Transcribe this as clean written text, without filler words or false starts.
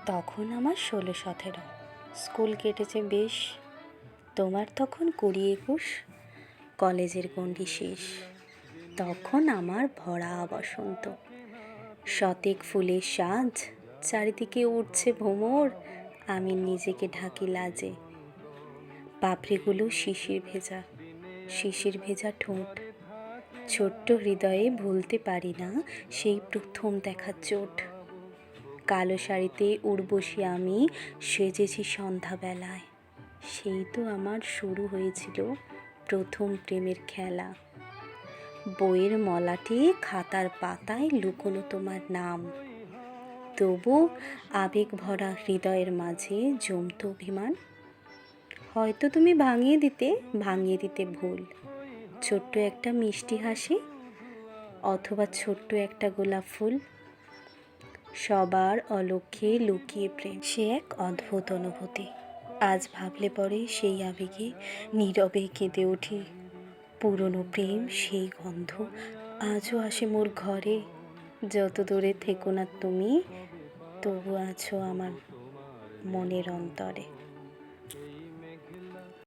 তখন আমার 16-17, স্কুল কেটেছে বেশ। তোমার তখন 20-21, কলেজের গণ্ডি শেষ। তখন আমার ভরা বসন্ত, শতেক ফুলের সাজ, চারিদিকে উঠছে ভ্রমর, আমি নিজেকে ঢাকি লাজে। পাপড়িগুলো শিশির ভেজা ঠোঁট, ছোট্ট হৃদয়ে ভুলতে পারি না সেই প্রথম দেখার চোট। কালো শাড়িতে উর্বশী আমি সেজেছি সন্ধ্যাবেলায়, সেই তো আমার শুরু হয়েছিল প্রথম প্রেমের খেলা। বইয়ের মলাটে খাতার পাতায় লুকোনো তোমার নাম, তবু আবেগ ভরা হৃদয়ের মাঝে জমত অভিমান। হয়তো তুমি ভাঙিয়ে দিতে ভুল, ছোট্ট একটা মিষ্টি হাসি, অথবা ছোট্ট একটা গোলাপ ফুল। সবার অলক্ষ্যে লুকিয়ে প্রেম, সে এক অদ্ভুত অনুভূতি। আজ ভাবলে পরে সেই আবেগে নীরবে কেঁদে উঠি। পুরনো প্রেম, সেই গন্ধ আজও আসে মোর ঘরে। যত দূরে থেকো না তুমি, তবু আছো আমার মনের অন্তরে।